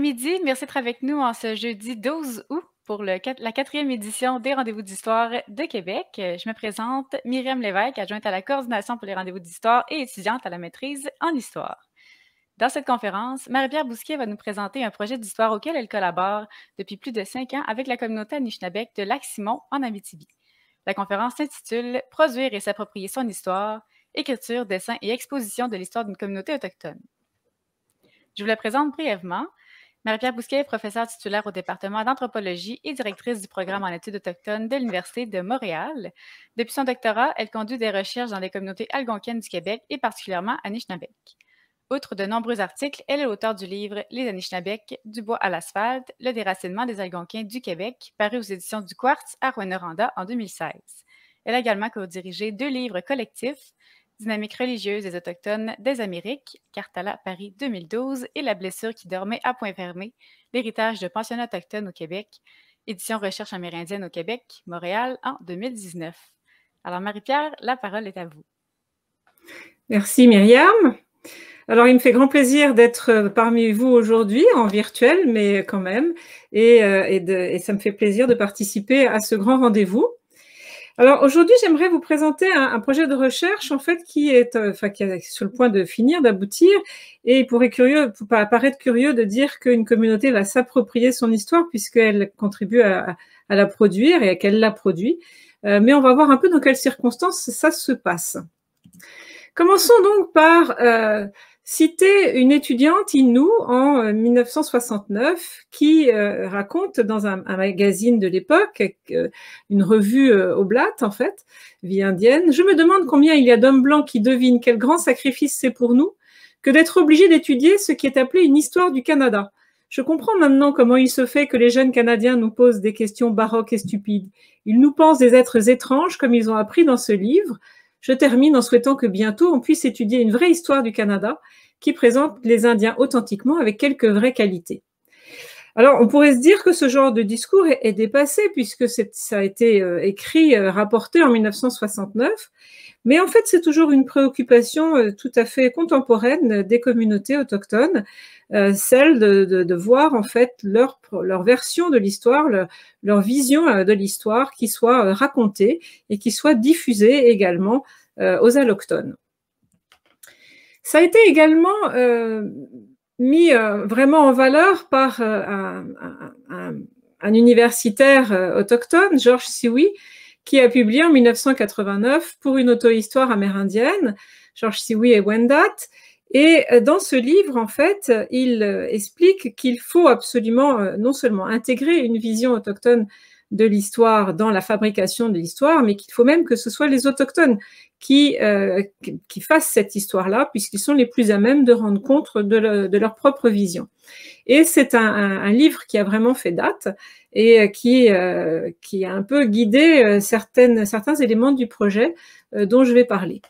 après-midi. Merci d'être avec nous en ce jeudi 12 août pour la 4e édition des Rendez-vous d'histoire de Québec. Je me présente Myriam Lévesque, adjointe à la coordination pour les rendez-vous d'histoire et étudiante à la maîtrise en histoire. Dans cette conférence, Marie-Pierre Bousquet va nous présenter un projet d'histoire auquel elle collabore depuis plus de 5 ans avec la communauté Anishinaabe de Lac-Simon en Abitibi. La conférence s'intitule « Produire et s'approprier son histoire, écriture, dessin et exposition de l'histoire d'une communauté autochtone ». Je vous la présente brièvement. Marie-Pierre Bousquet est professeure titulaire au département d'anthropologie et directrice du programme en études autochtones de l'Université de Montréal. Depuis son doctorat, elle conduit des recherches dans les communautés algonquiennes du Québec et particulièrement Anishinaabe. Outre de nombreux articles, elle est l'auteure du livre « Les Anishinaabe, du bois à l'asphalte, le déracinement des Algonquins du Québec » paru aux éditions du Quartz à Rouyn-Noranda en 2016. Elle a également co-dirigé 2 livres collectifs, Dynamique religieuse des Autochtones des Amériques, Cartala Paris 2012 et La blessure qui dormait à point fermé, l'héritage de pensionnats autochtones au Québec, édition Recherche amérindienne au Québec, Montréal en 2019. Alors Marie-Pierre, la parole est à vous. Merci Myriam. Alors, il me fait grand plaisir d'être parmi vous aujourd'hui, en virtuel, mais quand même, et ça me fait plaisir de participer à ce grand rendez-vous. Alors, aujourd'hui, j'aimerais vous présenter un projet de recherche, en fait, qui est sur le point de finir, d'aboutir, et il pourrait paraître curieux de dire qu'une communauté va s'approprier son histoire, puisqu'elle contribue à la produire et qu'elle la produit. Mais on va voir un peu dans quelles circonstances ça se passe. Commençons donc par citer une étudiante Innu en 1969 qui raconte dans un magazine de l'époque, une revue oblate en fait, vie indienne, « Je me demande combien il y a d'hommes blancs qui devinent quel grand sacrifice c'est pour nous que d'être obligés d'étudier ce qui est appelé une histoire du Canada. Je comprends maintenant comment il se fait que les jeunes Canadiens nous posent des questions baroques et stupides. Ils nous pensent des êtres étranges comme ils ont appris dans ce livre. Je termine en souhaitant que bientôt on puisse étudier une vraie histoire du Canada qui présente les Indiens authentiquement avec quelques vraies qualités. » Alors, on pourrait se dire que ce genre de discours est dépassé puisque ça a été écrit, rapporté en 1969, mais en fait, c'est toujours une préoccupation tout à fait contemporaine des communautés autochtones, celle de voir en fait leur version de l'histoire, leur vision de l'histoire qui soit racontée et qui soit diffusée également aux allochtones. Ça a été également mis vraiment en valeur par un universitaire autochtone, George Siwi, qui a publié en 1989 pour une auto-histoire amérindienne, George Siwi et Wendat. Et dans ce livre, en fait, il explique qu'il faut absolument non seulement intégrer une vision autochtone de l'histoire dans la fabrication de l'histoire, mais qu'il faut même que ce soit les autochtones qui fassent cette histoire-là, puisqu'ils sont les plus à même de rendre compte de leur propre vision. Et c'est un livre qui a vraiment fait date et qui a un peu guidé certains éléments du projet dont je vais parler.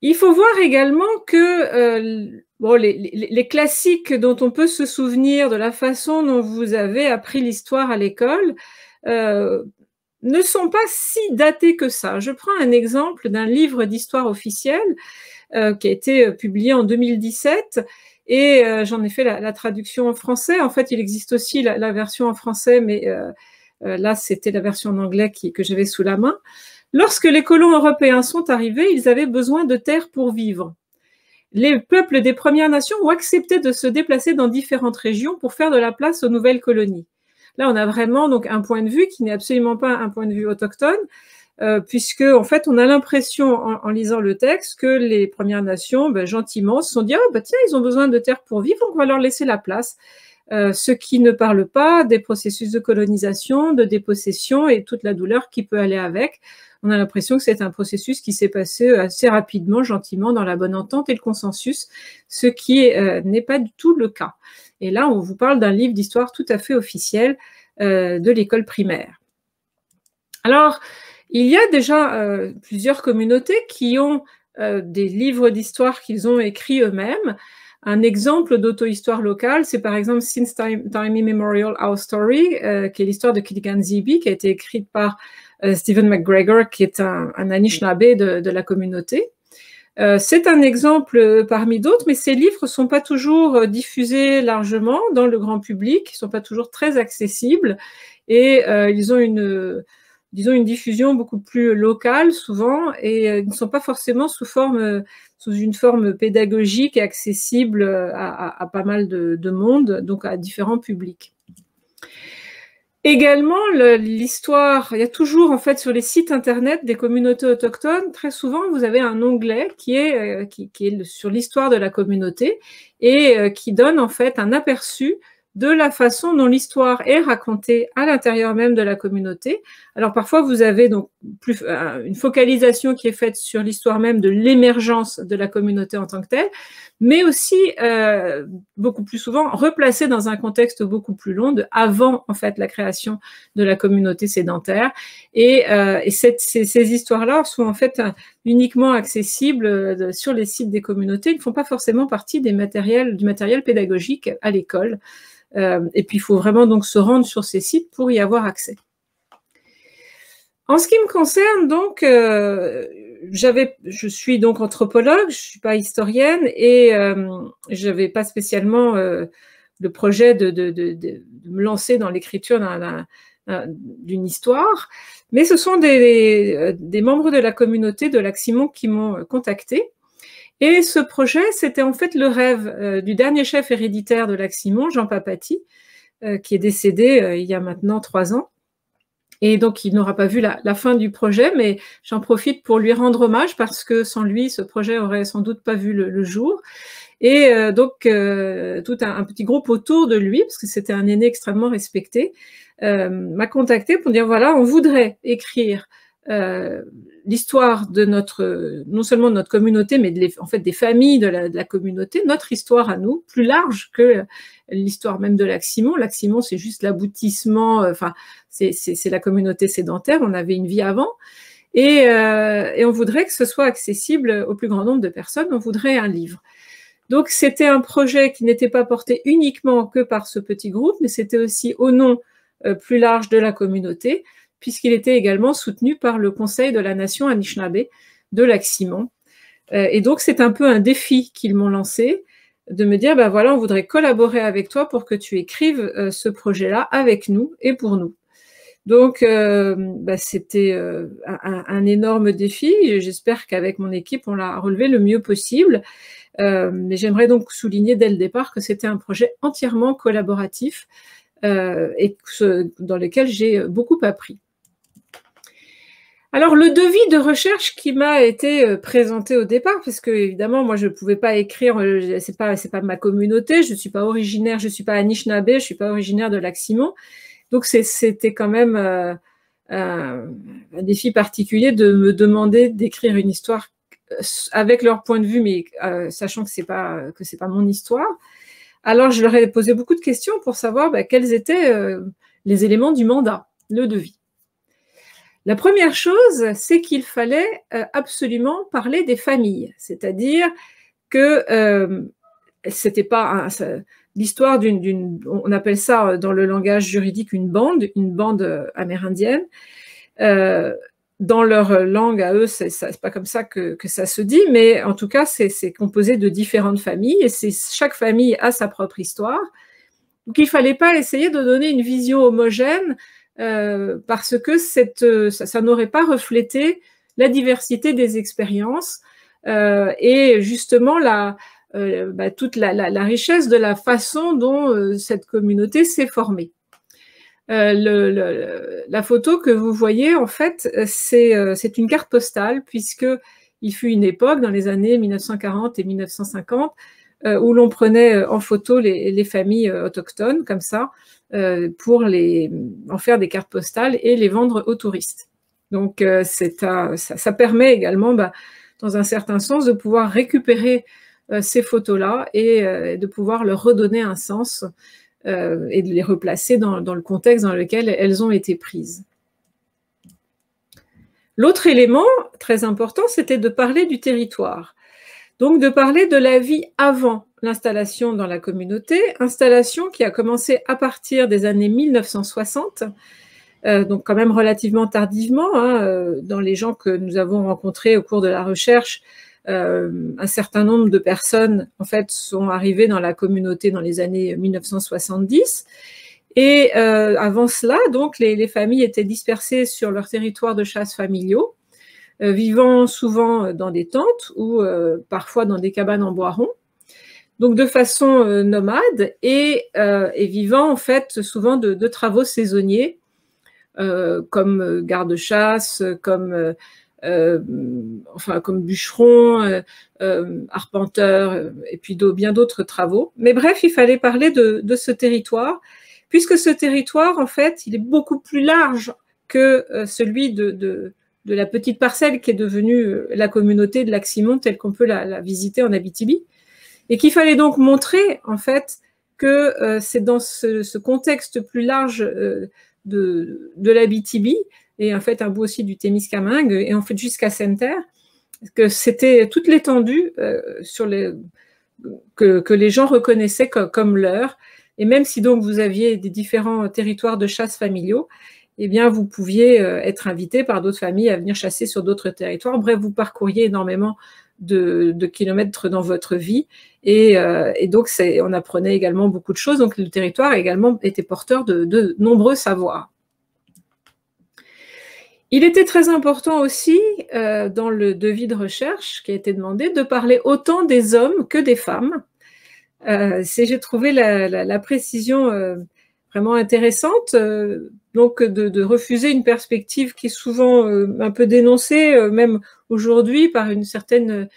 Il faut voir également que les classiques dont on peut se souvenir de la façon dont vous avez appris l'histoire à l'école ne sont pas si datés que ça. Je prends un exemple d'un livre d'histoire officielle qui a été publié en 2017 et j'en ai fait la traduction en français. En fait, il existe aussi la version en français, mais là, c'était la version en anglais que j'avais sous la main. Lorsque les colons européens sont arrivés, ils avaient besoin de terre pour vivre. Les peuples des Premières Nations ont accepté de se déplacer dans différentes régions pour faire de la place aux nouvelles colonies. Là, on a vraiment donc un point de vue qui n'est absolument pas un point de vue autochtone, puisque en fait, on a l'impression en lisant le texte que les Premières Nations, gentiment, se sont dit « Ah, tiens, ils ont besoin de terre pour vivre, on va leur laisser la place ». Ceux qui ne parlent pas des processus de colonisation, de dépossession et toute la douleur qui peut aller avec. On a l'impression que c'est un processus qui s'est passé assez rapidement, gentiment, dans la bonne entente et le consensus, ce qui n'est pas du tout le cas. Et là, on vous parle d'un livre d'histoire tout à fait officiel de l'école primaire. Alors, il y a déjà plusieurs communautés qui ont des livres d'histoire qu'ils ont écrits eux-mêmes. Un exemple d'auto-histoire locale, c'est par exemple Since Time Immemorial Our Story, qui est l'histoire de Kiligan Zibi, qui a été écrite par Stephen McGregor, qui est un Anishinaabe de la communauté. C'est un exemple parmi d'autres, mais ces livres ne sont pas toujours diffusés largement dans le grand public, ils ne sont pas toujours très accessibles et ils ont disons une diffusion beaucoup plus locale souvent et ils ne sont pas forcément sous une forme pédagogique et accessible à pas mal de monde, donc à différents publics. Également, l'histoire, il y a toujours en fait sur les sites internet des communautés autochtones, très souvent vous avez un onglet qui est sur l'histoire de la communauté et qui donne en fait un aperçu de la façon dont l'histoire est racontée à l'intérieur même de la communauté. Alors parfois vous avez donc une focalisation qui est faite sur l'histoire même de l'émergence de la communauté en tant que telle, mais aussi beaucoup plus souvent replacée dans un contexte beaucoup plus long de avant en fait la création de la communauté sédentaire. Et ces histoires-là sont en fait uniquement accessibles sur les sites des communautés. Ils ne font pas forcément partie du matériel pédagogique à l'école. Et puis il faut vraiment donc se rendre sur ces sites pour y avoir accès. En ce qui me concerne, donc, je suis donc anthropologue, je suis pas historienne et j'avais pas spécialement le projet de me lancer dans l'écriture d'une histoire, mais ce sont des membres de la communauté de Lac-Simon qui m'ont contactée. Et ce projet, c'était en fait le rêve du dernier chef héréditaire de Lac-Simon, Jean Papati, qui est décédé il y a maintenant 3 ans. Et donc, il n'aura pas vu la fin du projet, mais j'en profite pour lui rendre hommage parce que sans lui, ce projet aurait sans doute pas vu le jour. Et donc, tout un petit groupe autour de lui, parce que c'était un aîné extrêmement respecté, m'a contacté pour dire, voilà, on voudrait écrire l'histoire de non seulement de notre communauté, mais en fait des familles de la communauté, notre histoire à nous, plus large que l'histoire même de Lac-Simon. Lac-Simon, c'est juste l'aboutissement, enfin, c'est la communauté sédentaire, on avait une vie avant, et on voudrait que ce soit accessible au plus grand nombre de personnes, on voudrait un livre. Donc, c'était un projet qui n'était pas porté uniquement que par ce petit groupe, mais c'était aussi au nom plus large de la communauté, puisqu'il était également soutenu par le Conseil de la Nation Anishinaabe de Lac-Simon. Et donc, c'est un peu un défi qu'ils m'ont lancé, de me dire, ben voilà, on voudrait collaborer avec toi pour que tu écrives ce projet-là avec nous et pour nous. Donc, c'était un énorme défi. J'espère qu'avec mon équipe, on l'a relevé le mieux possible. Mais j'aimerais donc souligner dès le départ que c'était un projet entièrement collaboratif et dans lequel j'ai beaucoup appris. Alors, le devis de recherche qui m'a été présenté au départ, parce que évidemment, moi, je ne pouvais pas écrire, c'est pas ma communauté, je ne suis pas originaire, je ne suis pas Anishinaabe, je ne suis pas originaire de Lac-Simon. Donc, c'était quand même un défi particulier de me demander d'écrire une histoire avec leur point de vue, mais sachant que c'est pas mon histoire. Alors, je leur ai posé beaucoup de questions pour savoir quels étaient les éléments du mandat, le devis. La première chose, c'est qu'il fallait absolument parler des familles, c'est-à-dire que c'était pas l'histoire on appelle ça dans le langage juridique une bande amérindienne. Dans leur langue à eux, c'est pas comme ça que ça se dit, mais en tout cas, c'est composé de différentes familles et chaque famille a sa propre histoire. Donc, il fallait pas essayer de donner une vision homogène parce que ça n'aurait pas reflété la diversité des expériences et justement toute la richesse de la façon dont cette communauté s'est formée. La photo que vous voyez, en fait, c'est une carte postale, puisqu'il fut une époque, dans les années 1940 et 1950, où l'on prenait en photo les familles autochtones, comme ça, pour en faire des cartes postales et les vendre aux touristes. Donc, ça permet également, dans un certain sens, de pouvoir récupérer ces photos-là et de pouvoir leur redonner un sens et de les replacer dans le contexte dans lequel elles ont été prises. L'autre élément très important, c'était de parler du territoire. Donc, de parler de la vie avant l'installation dans la communauté, installation qui a commencé à partir des années 1960, donc quand même relativement tardivement. Dans les gens que nous avons rencontrés au cours de la recherche, un certain nombre de personnes, en fait, sont arrivées dans la communauté dans les années 1970. Et avant cela, donc, les familles étaient dispersées sur leur territoire de chasse familiaux, vivant souvent dans des tentes ou parfois dans des cabanes en bois rond, donc de façon nomade et vivant en fait souvent de travaux saisonniers, comme garde-chasse, comme bûcheron, arpenteur, et puis bien d'autres travaux. Mais bref, il fallait parler de ce territoire, puisque ce territoire, en fait, il est beaucoup plus large que celui de la petite parcelle qui est devenue la communauté de Lac-Simon telle qu'on peut la visiter en Abitibi, et qu'il fallait donc montrer, en fait, que c'est dans ce contexte plus large de l'Abitibi, et en fait un bout aussi du Témiscamingue, et en fait jusqu'à Sainte-Terre, que c'était toute l'étendue que les gens reconnaissaient comme leur. Et même si donc vous aviez des différents territoires de chasse familiaux, eh bien vous pouviez être invité par d'autres familles à venir chasser sur d'autres territoires. Bref, vous parcouriez énormément de kilomètres dans votre vie, et donc on apprenait également beaucoup de choses. Donc le territoire également était porteur de nombreux savoirs. Il était très important aussi, dans le devis de recherche qui a été demandé, de parler autant des hommes que des femmes. J'ai trouvé la précision vraiment intéressante, donc de refuser une perspective qui est souvent un peu dénoncée, même aujourd'hui, par une certaine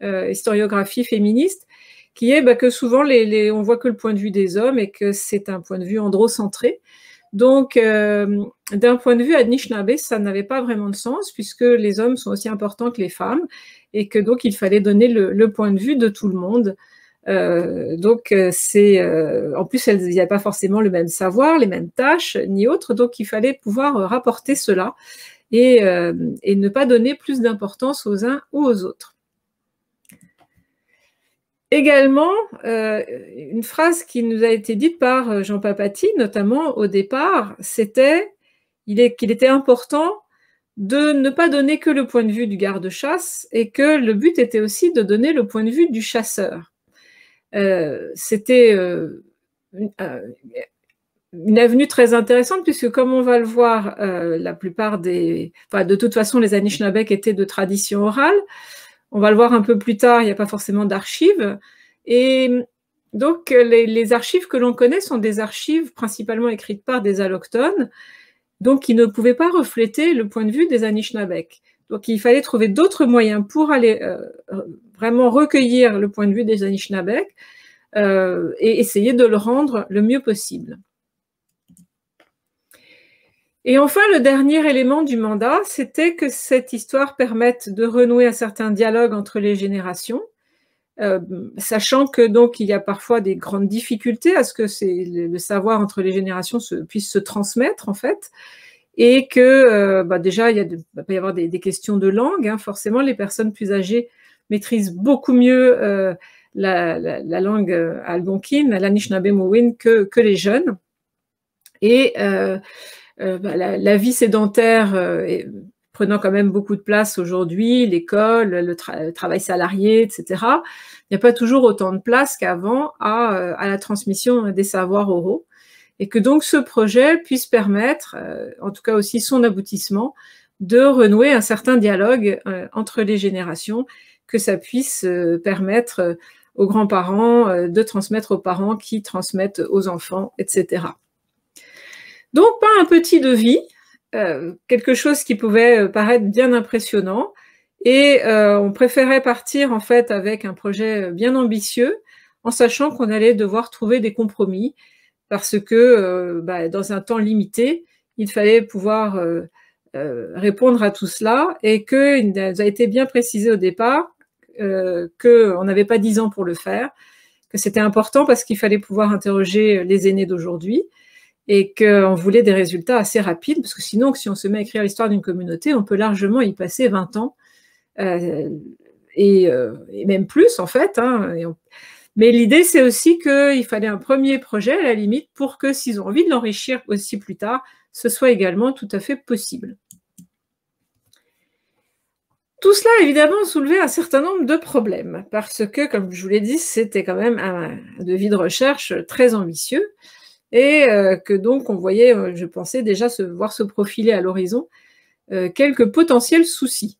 historiographie féministe, qui est que souvent on voit que le point de vue des hommes et que c'est un point de vue androcentré. Donc, d'un point de vue Anishinaabe, ça n'avait pas vraiment de sens, puisque les hommes sont aussi importants que les femmes, et que donc il fallait donner le point de vue de tout le monde. Donc, en plus, il n'y avait pas forcément le même savoir, les mêmes tâches, ni autres, donc il fallait pouvoir rapporter cela et ne pas donner plus d'importance aux uns ou aux autres. Également, une phrase qui nous a été dite par Jean Papati, notamment au départ, c'était qu'il était important de ne pas donner que le point de vue du garde-chasse, et que le but était aussi de donner le point de vue du chasseur. C'était une avenue très intéressante, puisque comme on va le voir, la plupart de toute façon, les Anishinaabeg étaient de tradition orale. On va le voir un peu plus tard, il n'y a pas forcément d'archives. Et donc, les archives que l'on connaît sont des archives principalement écrites par des allochtones, donc qui ne pouvaient pas refléter le point de vue des Anishinaabeg. Donc, il fallait trouver d'autres moyens pour aller vraiment recueillir le point de vue des Anishinaabeg et essayer de le rendre le mieux possible. Et enfin, le dernier élément du mandat, c'était que cette histoire permette de renouer un certain dialogue entre les générations, sachant que donc il y a parfois des grandes difficultés à ce que le savoir entre les générations puisse se transmettre en fait, et que déjà il peut y avoir des questions de langue, hein, forcément les personnes plus âgées maîtrisent beaucoup mieux la langue algonquine, l'Anishinaabe-Mowin, que les jeunes, et la vie sédentaire prenant quand même beaucoup de place aujourd'hui, l'école, le travail salarié, etc. Il n'y a pas toujours autant de place qu'avant à la transmission des savoirs oraux, et que donc ce projet puisse permettre, en tout cas aussi son aboutissement, de renouer un certain dialogue entre les générations, que ça puisse permettre aux grands-parents de transmettre aux parents qui transmettent aux enfants, etc. Donc, pas un petit devis, quelque chose qui pouvait paraître bien impressionnant, et on préférait partir en fait avec un projet bien ambitieux, en sachant qu'on allait devoir trouver des compromis, parce que dans un temps limité, il fallait pouvoir répondre à tout cela, et qu'il nous a été bien précisé au départ qu'on n'avait pas 10 ans pour le faire, que c'était important parce qu'il fallait pouvoir interroger les aînés d'aujourd'hui, et qu'on voulait des résultats assez rapides, parce que sinon, si on se met à écrire l'histoire d'une communauté, on peut largement y passer 20 ans, et même plus en fait. Hein, mais l'idée, c'est aussi qu'il fallait un premier projet, à la limite, pour que s'ils ont envie de l'enrichir aussi plus tard, ce soit également tout à fait possible. Tout cela, évidemment, soulevait un certain nombre de problèmes, parce que, comme je vous l'ai dit, c'était quand même un devis de recherche très ambitieux, et que donc on voyait, je pensais déjà voir se profiler à l'horizon quelques potentiels soucis.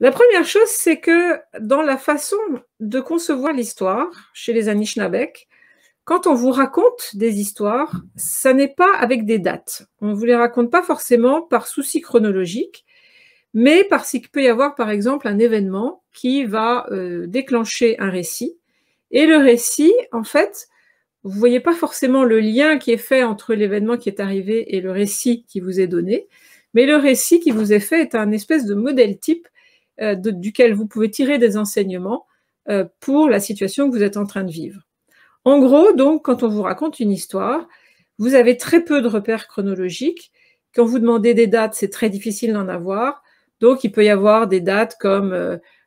La première chose, c'est que dans la façon de concevoir l'histoire chez les Anishinaabeg, quand on vous raconte des histoires, ça n'est pas avec des dates. On ne vous les raconte pas forcément par souci chronologique, mais parce qu'il peut y avoir, par exemple, un événement qui va déclencher un récit. Et le récit, en fait, vous ne voyez pas forcément le lien qui est fait entre l'événement qui est arrivé et le récit qui vous est donné, mais le récit qui vous est fait est un espèce de modèle type duquel vous pouvez tirer des enseignements pour la situation que vous êtes en train de vivre. En gros, donc, quand on vous raconte une histoire, vous avez très peu de repères chronologiques. Quand vous demandez des dates, c'est très difficile d'en avoir. Donc, il peut y avoir des dates comme,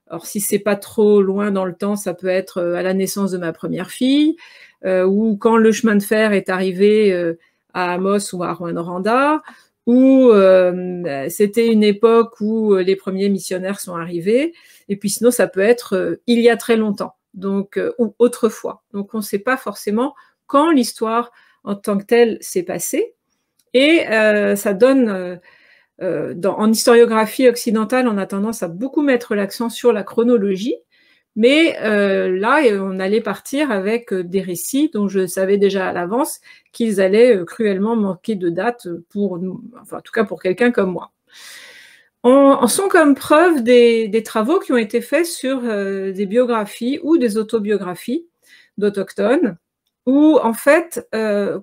alors si c'est pas trop loin dans le temps, ça peut être à la naissance de ma première fille, ou quand le chemin de fer est arrivé à Amos ou à Rwanda, ou c'était une époque où les premiers missionnaires sont arrivés, et puis sinon ça peut être il y a très longtemps, donc ou autrefois. Donc on ne sait pas forcément quand l'histoire en tant que telle s'est passée, et ça donne en historiographie occidentale, on a tendance à beaucoup mettre l'accent sur la chronologie, mais là, on allait partir avec des récits dont je savais déjà à l'avance qu'ils allaient cruellement manquer de date pour nous, enfin, en tout cas pour quelqu'un comme moi. En sont comme preuve des travaux qui ont été faits sur des biographies ou des autobiographies d'autochtones, où en fait,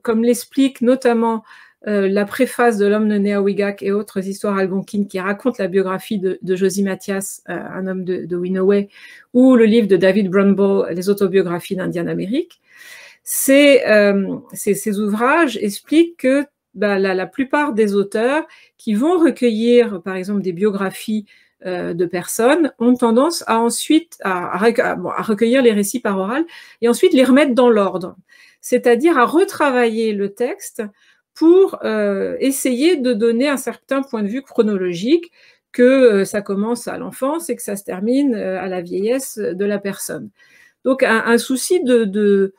comme l'explique notamment la préface de L'homme de Néawigak et autres histoires algonquines qui racontent la biographie de Josie Mathias, un homme de Winoway, ou le livre de David Brumble, les autobiographies d'Indian Amérique, ces ouvrages expliquent que la plupart des auteurs qui vont recueillir, par exemple, des biographies de personnes ont tendance à ensuite à recueillir les récits par oral et ensuite les remettre dans l'ordre, c'est-à-dire à retravailler le texte pour essayer de donner un certain point de vue chronologique, que ça commence à l'enfance et que ça se termine à la vieillesse de la personne. Donc un souci que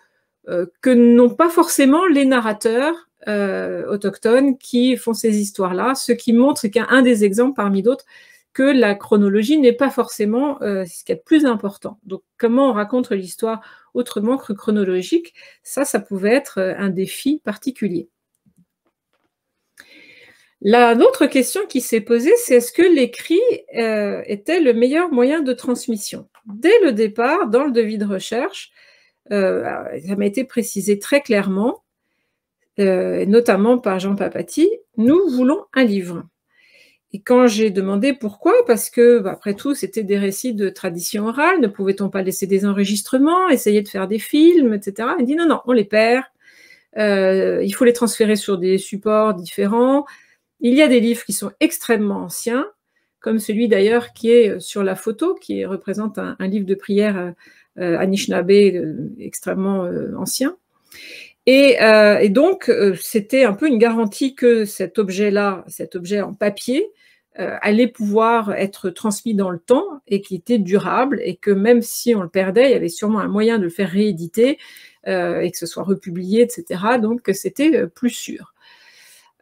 n'ont pas forcément les narrateurs autochtones qui font ces histoires-là, ce qui montre qu'un des exemples parmi d'autres, que la chronologie n'est pas forcément ce qui est le plus important. Donc comment on raconte l'histoire autrement que chronologique, ça pouvait être un défi particulier. L'autre question qui s'est posée, c'est est-ce que l'écrit était le meilleur moyen de transmission? Dès le départ, dans le devis de recherche, ça m'a été précisé très clairement, notamment par Jean Papati, nous voulons un livre. Et quand j'ai demandé pourquoi, parce que, après tout, c'était des récits de tradition orale, ne pouvait-on pas laisser des enregistrements, essayer de faire des films, etc. Il dit non, on les perd, il faut les transférer sur des supports différents. Il y a des livres qui sont extrêmement anciens, comme celui d'ailleurs qui est sur la photo, qui représente un livre de prière Anishinaabe extrêmement ancien. Et donc, c'était un peu une garantie que cet objet-là, cet objet en papier, allait pouvoir être transmis dans le temps et qui était durable, et que même si on le perdait, il y avait sûrement un moyen de le faire rééditer et que ce soit republié, etc. Donc, c'était plus sûr.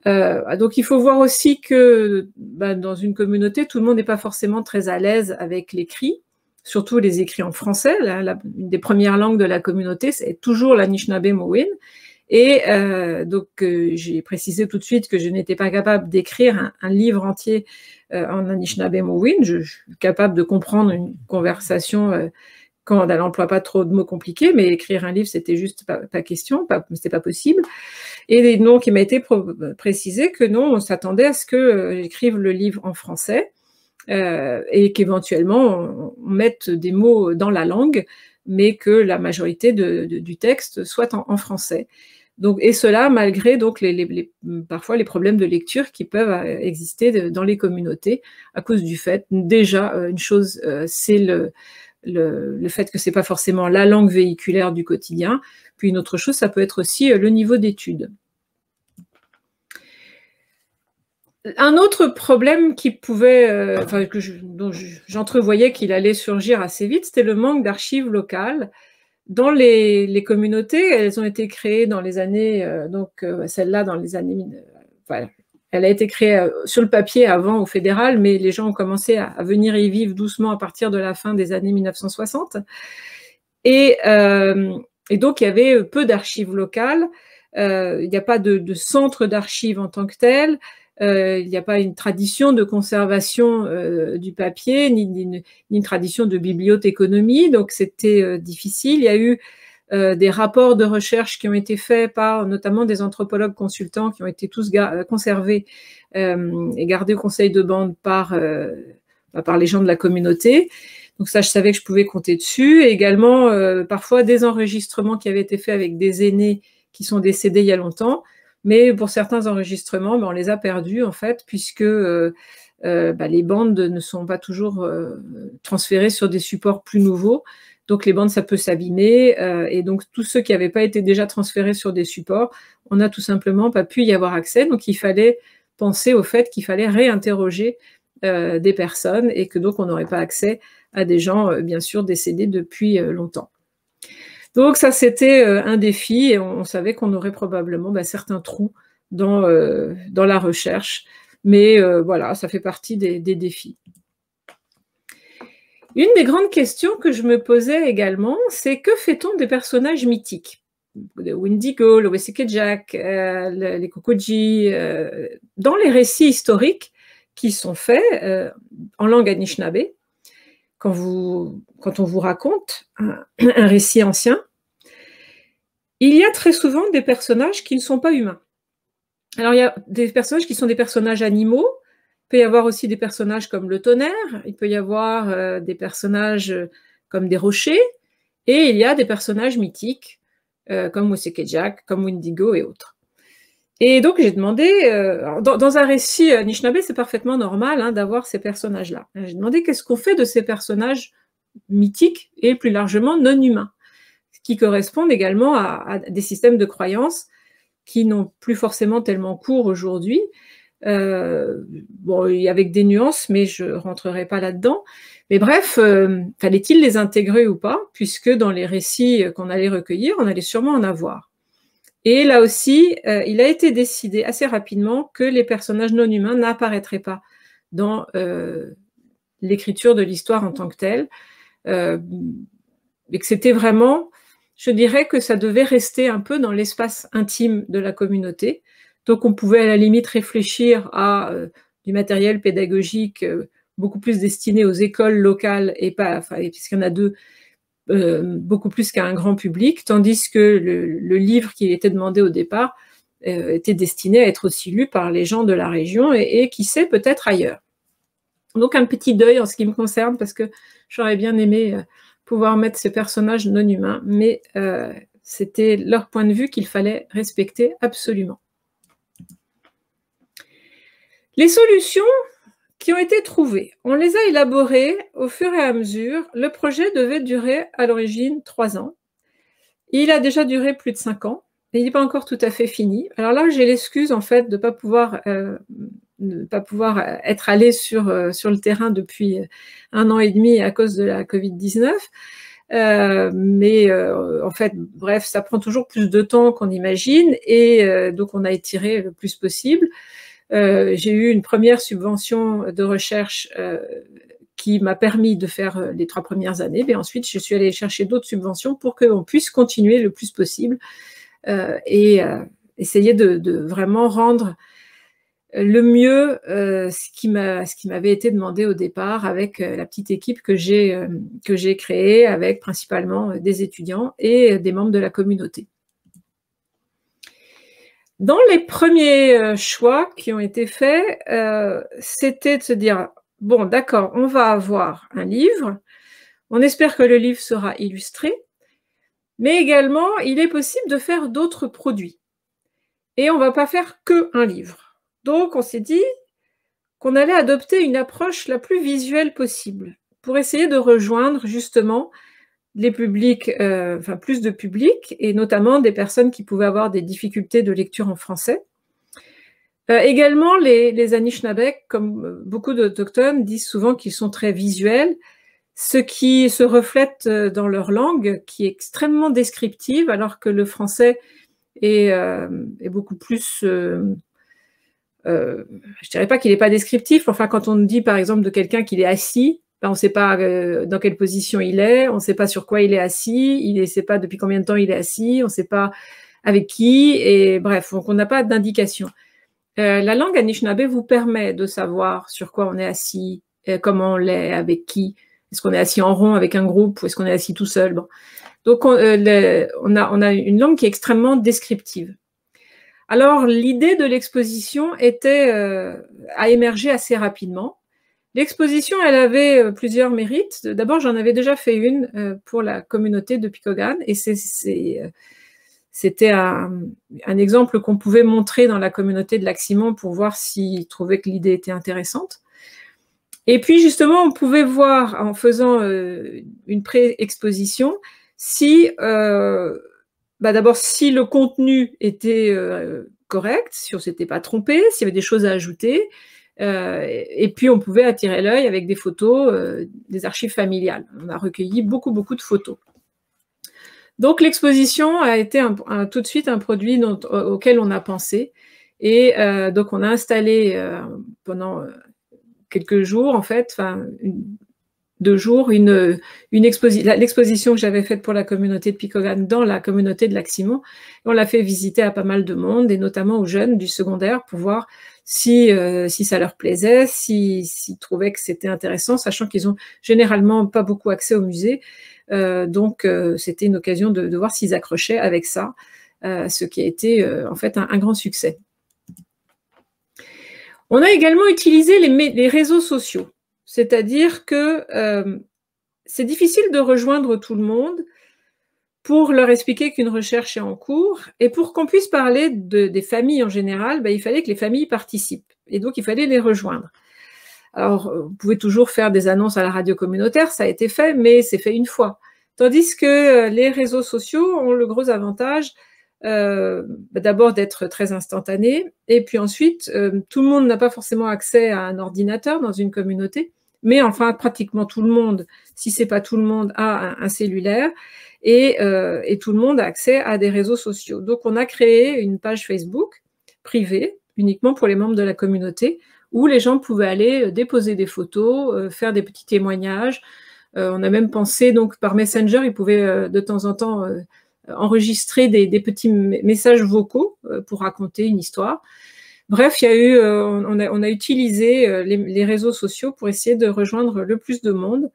Donc il faut voir aussi que dans une communauté, tout le monde n'est pas forcément très à l'aise avec l'écrit, surtout les écrits en français. Une des premières langues de la communauté, c'est toujours l'Anishinaabe-Mowin. Et donc j'ai précisé tout de suite que je n'étais pas capable d'écrire un livre entier en Anishinaabe-Mowin. Je suis capable de comprendre une conversation quand elle n'emploie pas trop de mots compliqués, mais écrire un livre, c'était juste pas question, c'était pas possible. Et donc, il m'a été précisé que non, on s'attendait à ce que j'écrive le livre en français et qu'éventuellement, on mette des mots dans la langue, mais que la majorité du texte soit en français. Donc, et cela malgré donc parfois les problèmes de lecture qui peuvent exister dans les communautés à cause du fait, déjà, une chose, c'est le fait que ce n'est pas forcément la langue véhiculaire du quotidien. Puis une autre chose, ça peut être aussi le niveau d'études. Un autre problème qui pouvait, dont j'entrevoyais qu'il allait surgir assez vite, c'était le manque d'archives locales. Dans les communautés, elles ont été créées dans les années, celle-là dans les années, voilà. Elle a été créée sur le papier avant au fédéral, mais les gens ont commencé à venir y vivre doucement à partir de la fin des années 1960. Et donc, il y avait peu d'archives locales. Il n'y a pas de centre d'archives en tant que tel. Il n'y a pas une tradition de conservation du papier, ni une tradition de bibliothéconomie, donc c'était difficile. Il y a eu des rapports de recherche qui ont été faits par notamment des anthropologues consultants qui ont été tous conservés et gardés au conseil de bande par les gens de la communauté. Donc ça, je savais que je pouvais compter dessus. Et également, parfois, des enregistrements qui avaient été faits avec des aînés qui sont décédés il y a longtemps. Mais pour certains enregistrements, on les a perdus, en fait, puisque les bandes ne sont pas toujours transférées sur des supports plus nouveaux. Donc, les bandes, ça peut s'abîmer. Et donc, tous ceux qui n'avaient pas été déjà transférés sur des supports, on n'a tout simplement pas pu y avoir accès. Donc, il fallait penser au fait qu'il fallait réinterroger des personnes et que donc, on n'aurait pas accès à des gens, bien sûr, décédés depuis longtemps. Donc ça, c'était un défi et on savait qu'on aurait probablement certains trous dans la recherche. Mais voilà, ça fait partie des défis. Une des grandes questions que je me posais également, c'est que fait-on des personnages mythiques ? Le Wendigo, le Wesekejak, les Kokoji, dans les récits historiques qui sont faits en langue anishinaabe, quand on vous raconte un récit ancien, il y a très souvent des personnages qui ne sont pas humains. Alors, il y a des personnages qui sont des personnages animaux. Il peut y avoir aussi des personnages comme le tonnerre. Il peut y avoir des personnages comme des rochers. Et il y a des personnages mythiques comme Wesekejak, comme Wendigo et autres. Et donc, j'ai demandé, dans un récit Anishinaabe, c'est parfaitement normal d'avoir ces personnages-là. J'ai demandé qu'est-ce qu'on fait de ces personnages mythiques et plus largement non humains, qui correspondent également à des systèmes de croyances qui n'ont plus forcément tellement cours aujourd'hui. Avec des nuances, mais je ne rentrerai pas là-dedans. Mais bref, fallait-il les intégrer ou pas, puisque dans les récits qu'on allait recueillir, on allait sûrement en avoir. Et là aussi, il a été décidé assez rapidement que les personnages non humains n'apparaîtraient pas dans l'écriture de l'histoire en tant que telle, et que c'était vraiment, je dirais que ça devait rester un peu dans l'espace intime de la communauté. Donc on pouvait à la limite réfléchir à du matériel pédagogique beaucoup plus destiné aux écoles locales et pas, puisqu'il y en a deux, beaucoup plus qu'à un grand public, tandis que le livre qui était demandé au départ était destiné à être aussi lu par les gens de la région et qui sait, peut-être ailleurs. Donc un petit deuil en ce qui me concerne, parce que j'aurais bien aimé pouvoir mettre ces personnages non humains, mais c'était leur point de vue qu'il fallait respecter absolument. Les solutions qui ont été trouvées, on les a élaborées au fur et à mesure. Le projet devait durer à l'origine 3 ans. Il a déjà duré plus de 5 ans et il n'est pas encore tout à fait fini. Alors là, j'ai l'excuse en fait de ne pas pouvoir être allée sur le terrain depuis 1 an et demi à cause de la Covid-19. En fait, bref, ça prend toujours plus de temps qu'on imagine et donc on a étiré le plus possible. J'ai eu une première subvention de recherche qui m'a permis de faire les 3 premières années. Mais ensuite, je suis allée chercher d'autres subventions pour qu'on puisse continuer le plus possible et essayer de vraiment rendre le mieux ce qui m'avait été demandé au départ avec la petite équipe que j'ai créée avec principalement des étudiants et des membres de la communauté. Dans les premiers choix qui ont été faits, c'était de se dire, bon d'accord, on va avoir un livre, on espère que le livre sera illustré, mais également il est possible de faire d'autres produits. Et on ne va pas faire qu'un livre. Donc on s'est dit qu'on allait adopter une approche la plus visuelle possible pour essayer de rejoindre justement les publics, plus de publics, et notamment des personnes qui pouvaient avoir des difficultés de lecture en français. Également, les Anishinaabeg, comme beaucoup d'Autochtones, disent souvent qu'ils sont très visuels, ce qui se reflète dans leur langue, qui est extrêmement descriptive, alors que le français est beaucoup plus... je dirais pas qu'il n'est pas descriptif, enfin quand on dit par exemple de quelqu'un qu'il est assis, ben, on ne sait pas dans quelle position il est, on ne sait pas sur quoi il est assis, il ne sait pas depuis combien de temps il est assis, on ne sait pas avec qui, et bref, donc on n'a pas d'indication. La langue Anishinaabe vous permet de savoir sur quoi on est assis, comment on l'est, avec qui. Est-ce qu'on est assis en rond avec un groupe ou est-ce qu'on est assis tout seul? Bon. Donc, on a une langue qui est extrêmement descriptive. Alors, l'idée de l'exposition a émergé assez rapidement. L'exposition, elle avait plusieurs mérites. D'abord, j'en avais déjà fait une pour la communauté de Picogan et c'était un exemple qu'on pouvait montrer dans la communauté de Lac-Simon pour voir s'ils trouvaient que l'idée était intéressante. Et puis, justement, on pouvait voir, en faisant une pré-exposition, si, d'abord, si le contenu était correct, si on ne s'était pas trompé, s'il y avait des choses à ajouter, et puis on pouvait attirer l'œil avec des photos des archives familiales. On a recueilli beaucoup de photos. Donc, l'exposition a été tout de suite un produit auquel on a pensé. Et donc, on a installé pendant quelques jours, en fait, 2 jours, l'exposition que j'avais faite pour la communauté de Picogan dans la communauté de Lac-Simon. On l'a fait visiter à pas mal de monde, et notamment aux jeunes du secondaire, pour voir si ça leur plaisait, s'ils trouvaient que c'était intéressant, sachant qu'ils ont généralement pas beaucoup accès au musée. Donc, c'était une occasion de voir s'ils accrochaient avec ça, ce qui a été en fait un grand succès. On a également utilisé les réseaux sociaux, c'est-à-dire que c'est difficile de rejoindre tout le monde pour leur expliquer qu'une recherche est en cours, et pour qu'on puisse parler des familles en général, il fallait que les familles participent, et donc il fallait les rejoindre. Alors, vous pouvez toujours faire des annonces à la radio communautaire, ça a été fait, mais c'est fait une fois. Tandis que les réseaux sociaux ont le gros avantage d'abord d'être très instantanés, et puis ensuite, tout le monde n'a pas forcément accès à un ordinateur dans une communauté, mais enfin, pratiquement tout le monde, si ce n'est pas tout le monde, a un cellulaire, et tout le monde a accès à des réseaux sociaux. Donc, on a créé une page Facebook privée, uniquement pour les membres de la communauté, où les gens pouvaient aller déposer des photos, faire des petits témoignages. On a même pensé, donc par Messenger, ils pouvaient de temps en temps enregistrer des petits messages vocaux pour raconter une histoire. Bref, on a utilisé les réseaux sociaux pour essayer de rejoindre le plus de monde.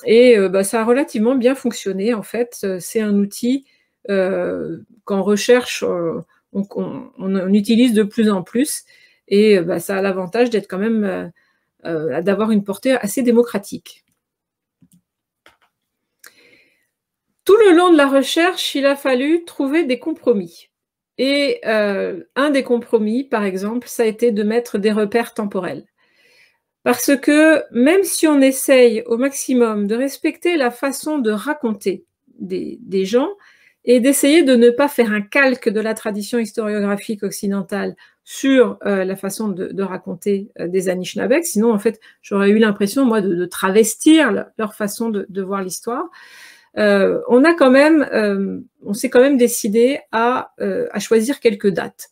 Et ça a relativement bien fonctionné, en fait. C'est un outil qu'en recherche, on utilise de plus en plus. Et ça a l'avantage d'être quand même, d'avoir une portée assez démocratique. Tout le long de la recherche, il a fallu trouver des compromis. Et un des compromis, par exemple, ça a été de mettre des repères temporels. Parce que même si on essaye au maximum de respecter la façon de raconter des gens, et d'essayer de ne pas faire un calque de la tradition historiographique occidentale sur la façon de raconter des Anishinaabeg, sinon en fait j'aurais eu l'impression moi de travestir leur façon de voir l'histoire. On s'est quand même décidé à choisir quelques dates.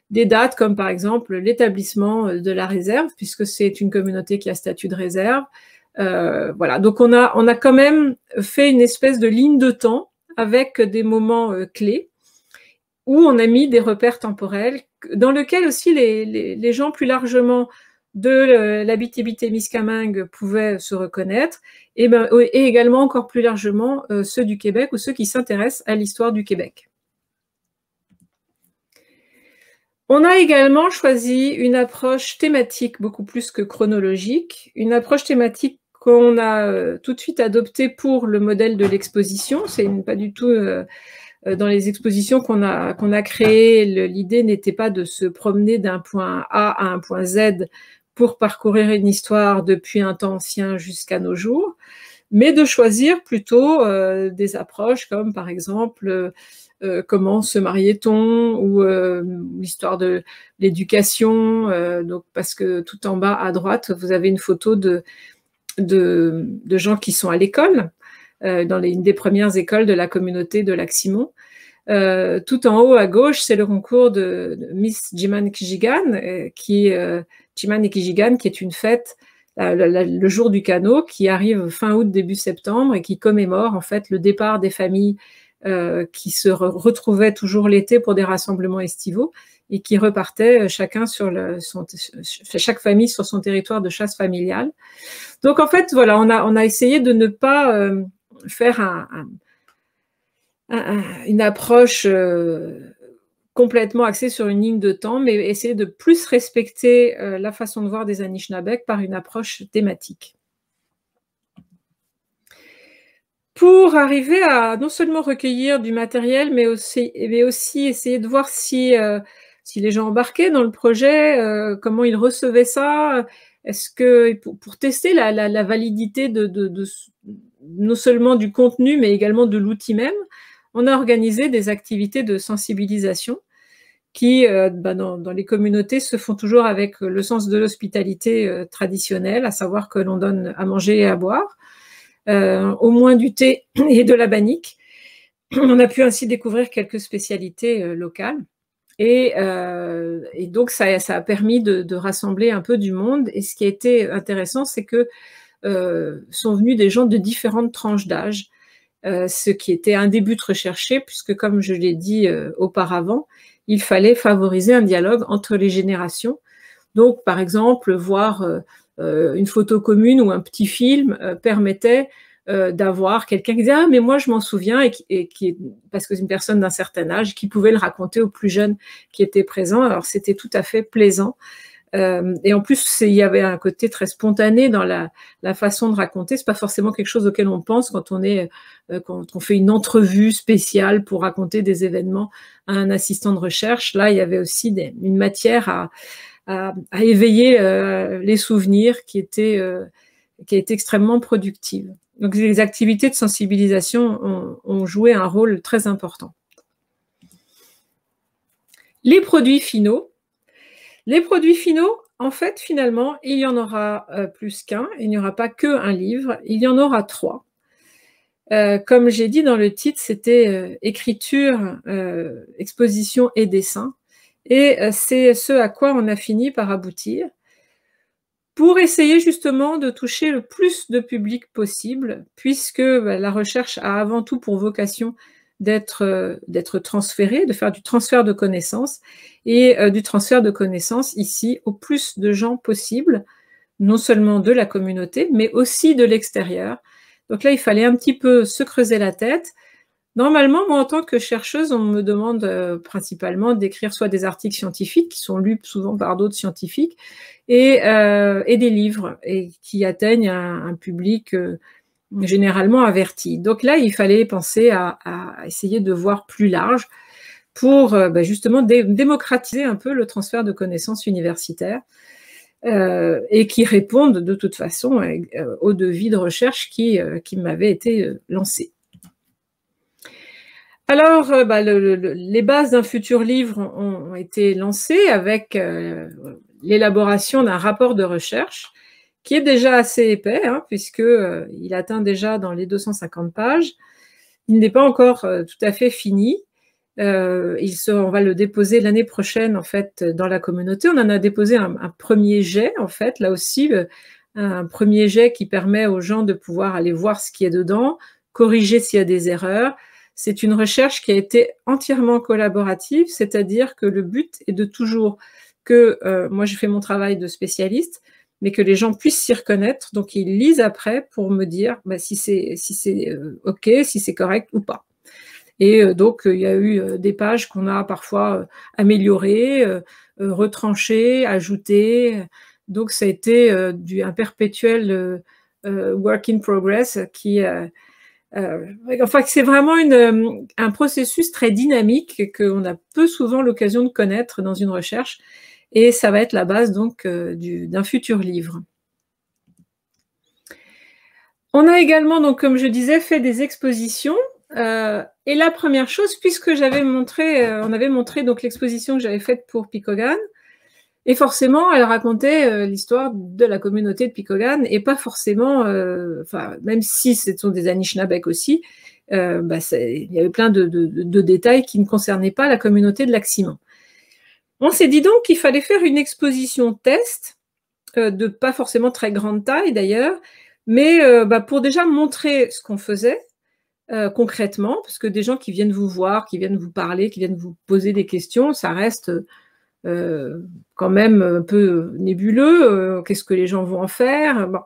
Des dates comme par exemple l'établissement de la réserve, puisque c'est une communauté qui a statut de réserve. Voilà, donc on a quand même fait une espèce de ligne de temps avec des moments clés, où on a mis des repères temporels, dans lesquels aussi les gens plus largement de l'Abitibi-Témiscamingue pouvaient se reconnaître, et également encore plus largement ceux du Québec ou ceux qui s'intéressent à l'histoire du Québec. On a également choisi une approche thématique beaucoup plus que chronologique, une approche thématique qu'on a tout de suite adoptée pour le modèle de l'exposition. C'est pas du tout dans les expositions qu'on a créées, l'idée n'était pas de se promener d'un point A à un point Z pour parcourir une histoire depuis un temps ancien jusqu'à nos jours, mais de choisir plutôt des approches comme par exemple comment se mariait-on ou l'histoire de l'éducation, donc parce que tout en bas à droite, vous avez une photo de gens qui sont à l'école, dans une des premières écoles de la communauté de Lac-Simon. Tout en haut à gauche, c'est le concours de Miss Jiman Kijigan, Jiman Kijigan, qui est une fête le jour du canot, qui arrive fin août, début septembre, et qui commémore en fait le départ des familles qui se retrouvaient toujours l'été pour des rassemblements estivaux et qui repartaient chacun chaque famille sur son territoire de chasse familiale. Donc en fait, voilà, on a essayé de ne pas faire une approche complètement axée sur une ligne de temps, mais essayer de plus respecter la façon de voir des Anishinabek par une approche thématique. Pour arriver à non seulement recueillir du matériel, mais aussi essayer de voir si les gens embarquaient dans le projet, comment ils recevaient ça, est-ce que pour tester la validité non seulement du contenu, mais également de l'outil même, on a organisé des activités de sensibilisation qui, dans les communautés, se font toujours avec le sens de l'hospitalité traditionnelle, à savoir que l'on donne à manger et à boire, au moins du thé et de la bannique. On a pu ainsi découvrir quelques spécialités locales. Et donc, ça a permis de rassembler un peu du monde. Et ce qui a été intéressant, c'est que sont venus des gens de différentes tranches d'âge, ce qui était un des buts recherchés, puisque comme je l'ai dit auparavant, il fallait favoriser un dialogue entre les générations. Donc, par exemple, voir une photo commune ou un petit film permettait d'avoir quelqu'un qui disait « Ah, mais moi, je m'en souviens », parce que c'est une personne d'un certain âge, qui pouvait le raconter aux plus jeunes qui étaient présents. Alors, c'était tout à fait plaisant. Et en plus, il y avait un côté très spontané dans la façon de raconter. C'est pas forcément quelque chose auquel on pense quand on fait une entrevue spéciale pour raconter des événements à un assistant de recherche. Là, il y avait aussi une matière à éveiller les souvenirs qui a été extrêmement productive. Donc, les activités de sensibilisation ont joué un rôle très important. Les produits finaux. Les produits finaux, en fait, finalement, il y en aura plus qu'un. Il n'y aura pas qu'un livre, il y en aura 3. Comme j'ai dit dans le titre, c'était écriture, exposition et dessin. Et c'est ce à quoi on a fini par aboutir, pour essayer justement de toucher le plus de public possible, puisque la recherche a avant tout pour vocation d'être transférée, de faire du transfert de connaissances, et du transfert de connaissances ici au plus de gens possible, non seulement de la communauté, mais aussi de l'extérieur. Donc là, il fallait un petit peu se creuser la tête. Normalement, moi, en tant que chercheuse, on me demande principalement d'écrire soit des articles scientifiques, qui sont lus souvent par d'autres scientifiques, et des livres, et qui atteignent un public généralement averti. Donc là, il fallait penser à essayer de voir plus large pour justement démocratiser un peu le transfert de connaissances universitaires, et qui répondent de toute façon au devis de recherche qui m'avait été lancé. Alors, les bases d'un futur livre ont été lancées avec l'élaboration d'un rapport de recherche qui est déjà assez épais, puisqu'il atteint déjà dans les 250 pages. Il n'est pas encore tout à fait fini. On va le déposer l'année prochaine, en fait, dans la communauté. On en a déposé un premier jet, en fait, là aussi, un premier jet qui permet aux gens de pouvoir aller voir ce qui est dedans, corriger s'il y a des erreurs. C'est une recherche qui a été entièrement collaborative, c'est-à-dire que le but est de toujours que, moi je fais mon travail de spécialiste, mais que les gens puissent s'y reconnaître, donc ils lisent après pour me dire si c'est OK, si c'est correct ou pas. Et donc il y a eu des pages qu'on a parfois améliorées, retranchées, ajoutées, donc ça a été un perpétuel work in progress qui... c'est vraiment un processus très dynamique qu'on a peu souvent l'occasion de connaître dans une recherche, et ça va être la base donc d'un futur livre. On a également, donc, comme je disais, fait des expositions. Et la première chose, puisque j'avais montré, on avait montré donc l'exposition que j'avais faite pour Picogan, et forcément, elle racontait l'histoire de la communauté de Picogan, et pas forcément, même si ce sont des Anishinabek aussi, il y avait plein de détails qui ne concernaient pas la communauté de Lac-Simon. On s'est dit donc qu'il fallait faire une exposition test, de pas forcément très grande taille d'ailleurs, mais pour déjà montrer ce qu'on faisait concrètement, parce que des gens qui viennent vous voir, qui viennent vous parler, qui viennent vous poser des questions, ça reste quand même un peu nébuleux. Qu'est-ce que les gens vont en faire? Bon.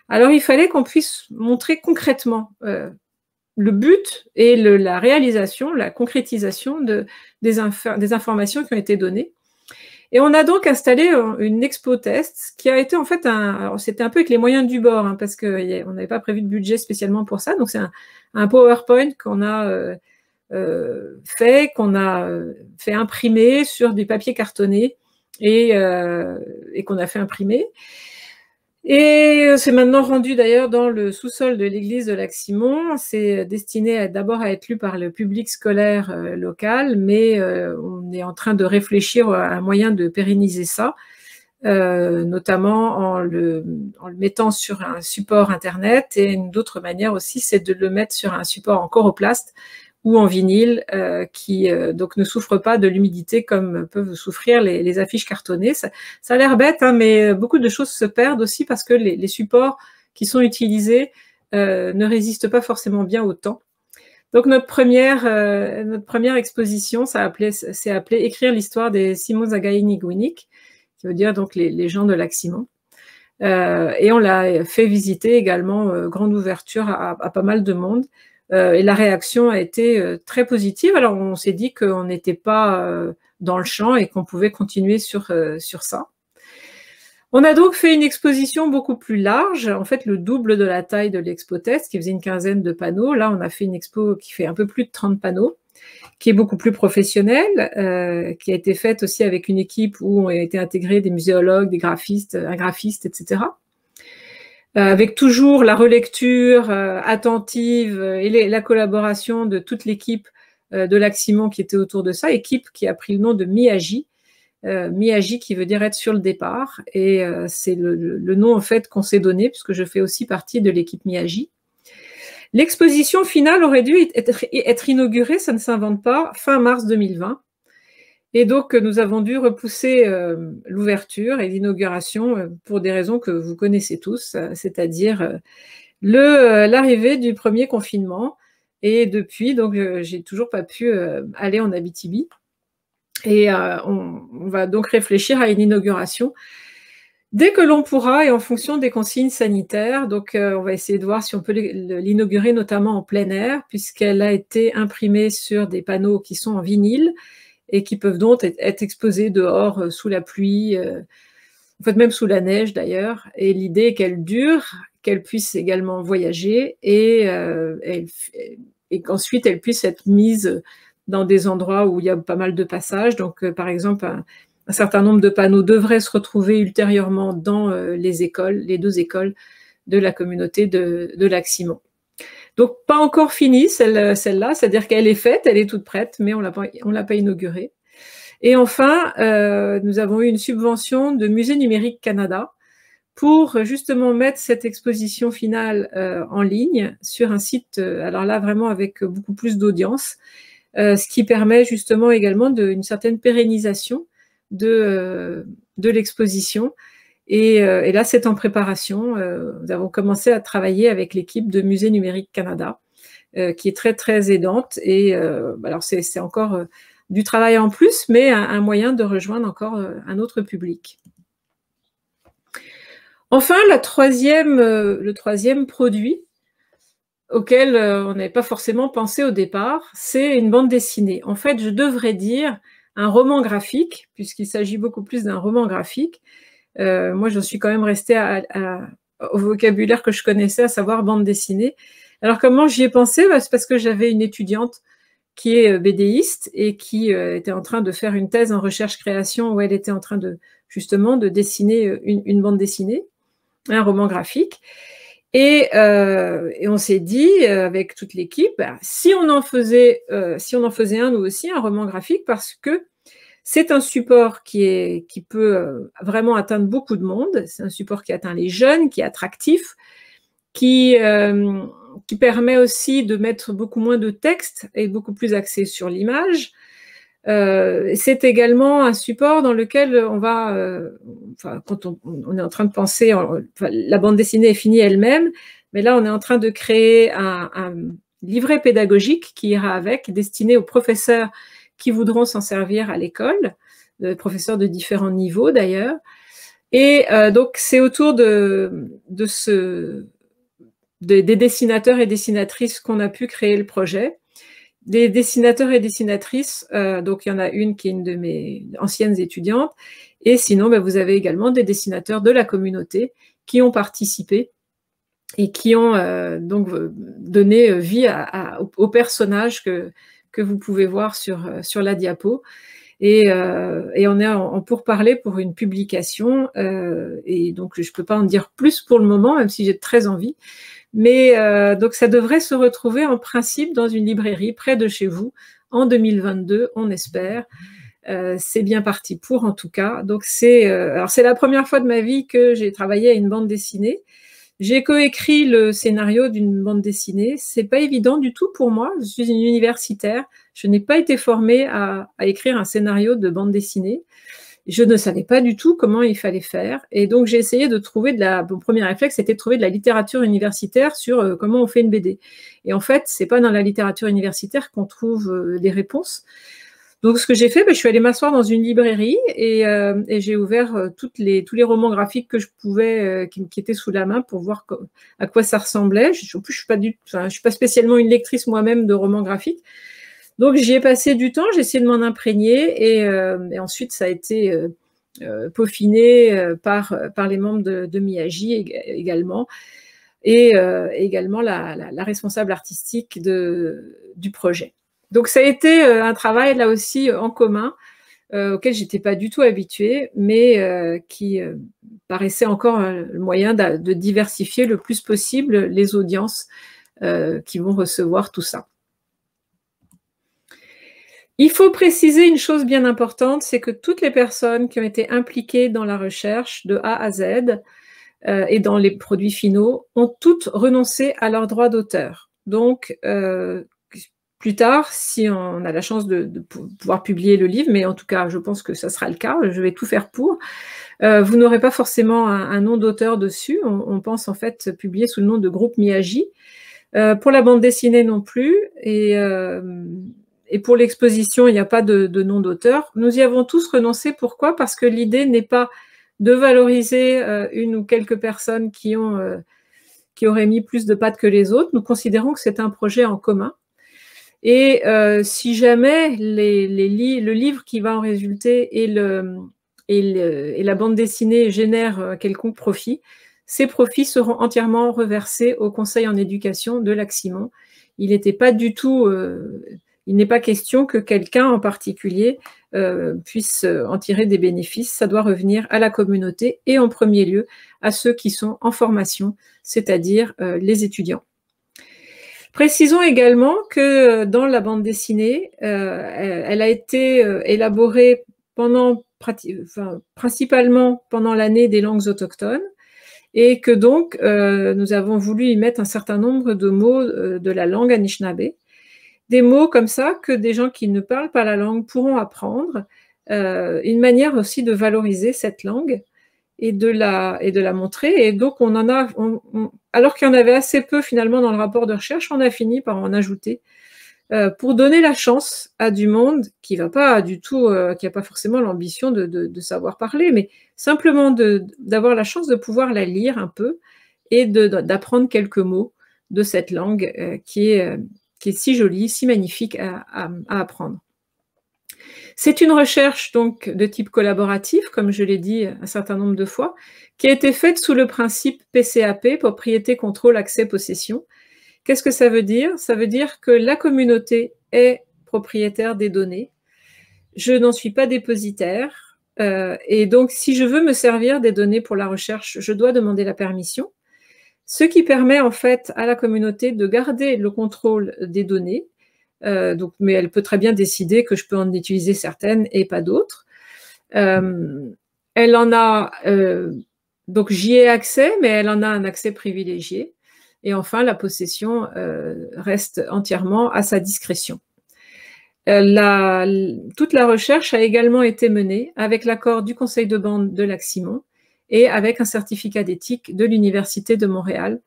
Alors il fallait qu'on puisse montrer concrètement le but et la réalisation, la concrétisation des informations qui ont été données. Et on a donc installé une expo test qui a été en fait c'était un peu avec les moyens du bord, hein, parce qu'on n'avait pas prévu de budget spécialement pour ça. Donc c'est un PowerPoint qu'on a qu'on a fait imprimer sur du papier cartonné et qu'on a fait imprimer. Et c'est maintenant rendu d'ailleurs dans le sous-sol de l'église de Lac-Simon. C'est destiné d'abord à être lu par le public scolaire local, mais on est en train de réfléchir à un moyen de pérenniser ça, notamment en le mettant sur un support internet. Et une autre manière aussi, c'est de le mettre sur un support en coroplaste ou en vinyle, qui donc ne souffre pas de l'humidité comme peuvent souffrir les affiches cartonnées. Ça a l'air bête, hein, mais beaucoup de choses se perdent aussi parce que les supports qui sont utilisés ne résistent pas forcément bien au temps. Donc notre première exposition, s'est appelé Écrire l'histoire des Simons-Agaï-Niguinic, qui veut dire donc les gens de Lac-Simon. Et on l'a fait visiter également, grande ouverture à pas mal de monde. Et la réaction a été très positive. Alors on s'est dit qu'on n'était pas dans le champ et qu'on pouvait continuer sur ça. On a donc fait une exposition beaucoup plus large, en fait le double de la taille de l'expo test, qui faisait une quinzaine de panneaux. Là, on a fait une expo qui fait un peu plus de 30 panneaux, qui est beaucoup plus professionnelle, qui a été faite aussi avec une équipe où ont été intégrés des muséologues, des graphistes, un graphiste, etc. Avec toujours la relecture attentive et la collaboration de toute l'équipe de Lac-Simon qui était autour de ça, équipe qui a pris le nom de Miyagi, Miyagi qui veut dire être sur le départ, et c'est le nom en fait qu'on s'est donné, puisque je fais aussi partie de l'équipe Miyagi. L'exposition finale aurait dû être inaugurée, ça ne s'invente pas, fin mars 2020. Et donc, nous avons dû repousser l'ouverture et l'inauguration pour des raisons que vous connaissez tous, c'est-à-dire l'arrivée du premier confinement. Et depuis, donc, j'ai toujours pas pu aller en Abitibi. Et on va donc réfléchir à une inauguration dès que l'on pourra et en fonction des consignes sanitaires. Donc, on va essayer de voir si on peut l'inaugurer notamment en plein air, puisqu'elle a été imprimée sur des panneaux qui sont en vinyle et qui peuvent donc être exposés dehors sous la pluie, en fait même sous la neige d'ailleurs. Et l'idée est qu'elle dure, qu'elle puisse également voyager et qu'ensuite elle puisse être mise dans des endroits où il y a pas mal de passages. Donc par exemple, un certain nombre de panneaux devraient se retrouver ultérieurement dans les deux écoles de la communauté de Lac-Simon. Donc, pas encore finie celle-là, c'est-à-dire qu'elle est faite, elle est toute prête, mais on l'a pas inaugurée. Et enfin, nous avons eu une subvention de Musée Numérique Canada pour justement mettre cette exposition finale en ligne sur un site, alors là vraiment avec beaucoup plus d'audience, ce qui permet justement également une certaine pérennisation de l'exposition. Et là, c'est en préparation. Nous avons commencé à travailler avec l'équipe de Musée Numérique Canada, qui est très, très aidante. Et alors, c'est encore du travail en plus, mais un moyen de rejoindre encore un autre public. Enfin, le troisième produit auquel on n'avait pas forcément pensé au départ, c'est une bande dessinée. En fait, je devrais dire un roman graphique, puisqu'il s'agit beaucoup plus d'un roman graphique. Moi, je suis quand même restée au vocabulaire que je connaissais, à savoir bande dessinée. Alors, comment j'y ai pensé? C'est parce que j'avais une étudiante qui est BDiste et qui était en train de faire une thèse en recherche-création où elle était en train justement de dessiner une bande dessinée, un roman graphique. Et on s'est dit, avec toute l'équipe, bah, si on en faisait un, nous aussi, un roman graphique, parce que c'est un support qui peut vraiment atteindre beaucoup de monde. C'est un support qui atteint les jeunes, qui est attractif, qui permet aussi de mettre beaucoup moins de texte et beaucoup plus axé sur l'image. C'est également un support dans lequel on va, quand on est en train de penser, la bande dessinée est finie elle-même, mais là on est en train de créer un livret pédagogique qui ira avec, destiné aux professeurs qui voudront s'en servir à l'école, professeurs de différents niveaux d'ailleurs. Et donc c'est autour des dessinateurs et dessinatrices qu'on a pu créer le projet. Des dessinateurs et dessinatrices, donc il y en a une qui est une de mes anciennes étudiantes, et sinon vous avez également des dessinateurs de la communauté qui ont participé et qui ont donc donné vie aux personnages que vous pouvez voir sur la diapo. Et on est en pourparlers pour une publication, et donc je ne peux pas en dire plus pour le moment, même si j'ai très envie. Mais donc ça devrait se retrouver en principe dans une librairie près de chez vous en 2022, on espère. C'est bien parti pour, en tout cas. Donc alors c'est la première fois de ma vie que j'ai travaillé à une bande dessinée. J'ai coécrit le scénario d'une bande dessinée. C'est pas évident du tout pour moi. Je suis une universitaire. Je n'ai pas été formée à écrire un scénario de bande dessinée. Je ne savais pas du tout comment il fallait faire. Et donc, j'ai essayé de trouver mon premier réflexe, c'était de trouver de la littérature universitaire sur comment on fait une BD. Et en fait, c'est pas dans la littérature universitaire qu'on trouve des réponses. Donc, ce que j'ai fait, je suis allée m'asseoir dans une librairie et j'ai ouvert tous les romans graphiques que je pouvais, qui étaient sous la main pour voir à quoi ça ressemblait. En plus, je suis pas spécialement une lectrice moi-même de romans graphiques. Donc, j'y ai passé du temps, j'ai essayé de m'en imprégner et ensuite, ça a été peaufiné par les membres de Miyagi également et également la responsable artistique du projet. Donc, ça a été un travail là aussi en commun auquel je n'étais pas du tout habituée, mais qui paraissait encore le moyen de diversifier le plus possible les audiences qui vont recevoir tout ça. Il faut préciser une chose bien importante, c'est que toutes les personnes qui ont été impliquées dans la recherche de A à Z et dans les produits finaux ont toutes renoncé à leurs droits d'auteur. Donc, plus tard, si on a la chance de pouvoir publier le livre, mais en tout cas, je pense que ça sera le cas, je vais tout faire pour, vous n'aurez pas forcément un nom d'auteur dessus. On pense en fait publier sous le nom de groupe Miyagi. Pour la bande dessinée non plus, et pour l'exposition, il n'y a pas de nom d'auteur. Nous y avons tous renoncé. Pourquoi? Parce que l'idée n'est pas de valoriser une ou quelques personnes qui auraient mis plus de pattes que les autres. Nous considérons que c'est un projet en commun. Et si jamais le livre qui va en résulter et la bande dessinée génèrent quelconque profit, ces profits seront entièrement reversés au conseil en éducation de Lac-Simon. Il n'était pas du tout... il n'est pas question que quelqu'un en particulier puisse en tirer des bénéfices. Ça doit revenir à la communauté et en premier lieu à ceux qui sont en formation, c'est-à-dire les étudiants. Précisons également que dans la bande dessinée, elle a été élaborée principalement pendant l'année des langues autochtones et que donc nous avons voulu y mettre un certain nombre de mots de la langue Anishinaabe. Des mots comme ça que des gens qui ne parlent pas la langue pourront apprendre, une manière aussi de valoriser cette langue et de la montrer. Et donc, alors qu'il y en avait assez peu finalement dans le rapport de recherche, on a fini par en ajouter pour donner la chance à du monde qui n'a pas forcément l'ambition de savoir parler, mais simplement d'avoir la chance de pouvoir la lire un peu et d'apprendre quelques mots de cette langue qui est si jolie, si magnifique à apprendre. C'est une recherche donc de type collaboratif, comme je l'ai dit un certain nombre de fois, qui a été faite sous le principe PCAP, propriété, contrôle, accès, possession. Qu'est-ce que ça veut dire? Ça veut dire que la communauté est propriétaire des données. Je n'en suis pas dépositaire. Et donc, si je veux me servir des données pour la recherche, je dois demander la permission. ce qui permet en fait à la communauté de garder le contrôle des données. Mais elle peut très bien décider que je peux en utiliser certaines et pas d'autres. Elle en a, donc j'y ai accès, mais elle en a un accès privilégié. Et enfin, la possession reste entièrement à sa discrétion. Toute la recherche a également été menée avec l'accord du conseil de bande de Lac-Simon et avec un certificat d'éthique de l'Université de Montréal,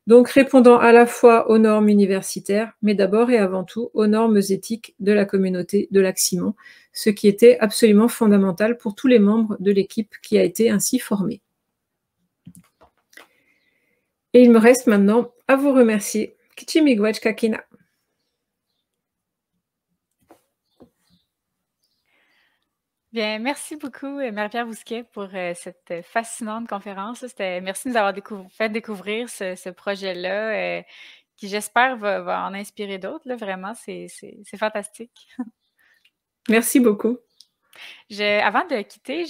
donc répondant à la fois aux normes universitaires, mais d'abord et avant tout aux normes éthiques de la communauté de Lac-Simon, ce qui était absolument fondamental pour tous les membres de l'équipe qui a été ainsi formée. Et il me reste maintenant à vous remercier. Kichimigwech Kakina. Bien, merci beaucoup, Marie-Pierre Bousquet, pour cette fascinante conférence. Merci de nous avoir fait découvrir ce projet-là, qui, j'espère, va en inspirer d'autres. Vraiment, c'est fantastique. Merci beaucoup. Avant de quitter,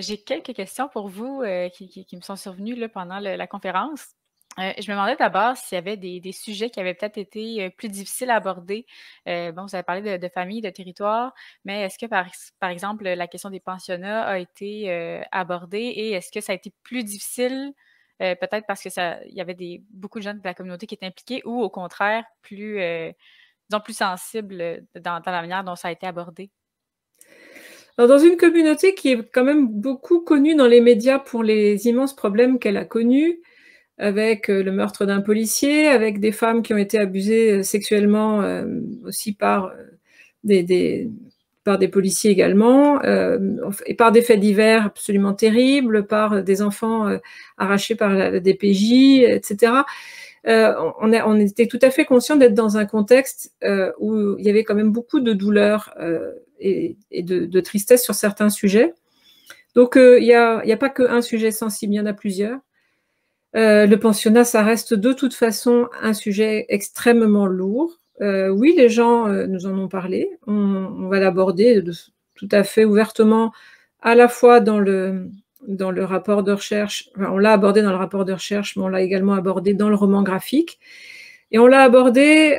j'ai quelques questions pour vous qui me sont survenues là, pendant la conférence. Je me demandais d'abord s'il y avait des sujets qui avaient peut-être été plus difficiles à aborder. Bon, vous avez parlé de famille, de territoire, mais est-ce que, par exemple, la question des pensionnats a été abordée et est-ce que ça a été plus difficile, peut-être parce que il y avait beaucoup de gens de la communauté qui étaient impliqués ou au contraire, disons, plus sensibles dans la manière dont ça a été abordé? Alors, dans une communauté qui est quand même beaucoup connue dans les médias pour les immenses problèmes qu'elle a connus, avec le meurtre d'un policier, avec des femmes qui ont été abusées sexuellement aussi par des policiers également, et par des faits divers absolument terribles, par des enfants arrachés par la DPJ, etc. On était tout à fait conscient d'être dans un contexte où il y avait quand même beaucoup de douleur et de tristesse sur certains sujets. Donc, il n'y a pas qu'un sujet sensible, il y en a plusieurs. Le pensionnat, ça reste de toute façon un sujet extrêmement lourd. Oui, les gens nous en ont parlé. On va l'aborder tout à fait ouvertement, à la fois dans le rapport de recherche. Enfin, on l'a abordé dans le rapport de recherche, mais on l'a également abordé dans le roman graphique. Et on l'a abordé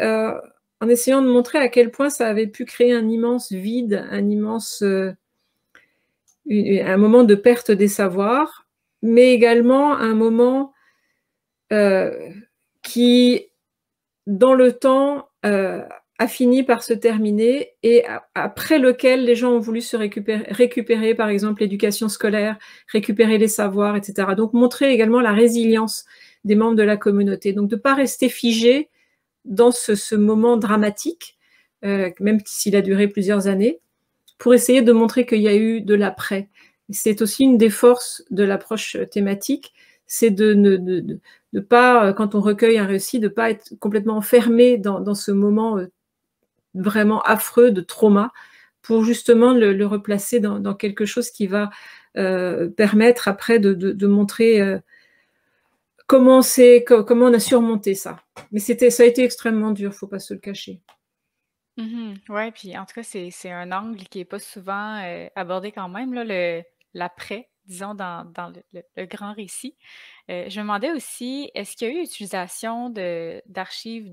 en essayant de montrer à quel point ça avait pu créer un immense vide, un moment de perte des savoirs, mais également un moment qui, dans le temps, a fini par se terminer et après lequel les gens ont voulu se récupérer par exemple l'éducation scolaire, récupérer les savoirs, etc. Donc montrer également la résilience des membres de la communauté. Donc de ne pas rester figé dans ce moment dramatique, même s'il a duré plusieurs années, pour essayer de montrer qu'il y a eu de l'après. C'est aussi une des forces de l'approche thématique, c'est de ne pas, quand on recueille un récit, de ne pas être complètement enfermé dans ce moment vraiment affreux de trauma, pour justement le replacer dans quelque chose qui va permettre après de montrer comment on a surmonté ça. Mais ça a été extrêmement dur, il ne faut pas se le cacher. Oui, puis en tout cas, c'est un angle qui n'est pas souvent abordé quand même, là, l'après, disons, dans le grand récit. Je me demandais aussi, est-ce qu'il y a eu utilisation d'archives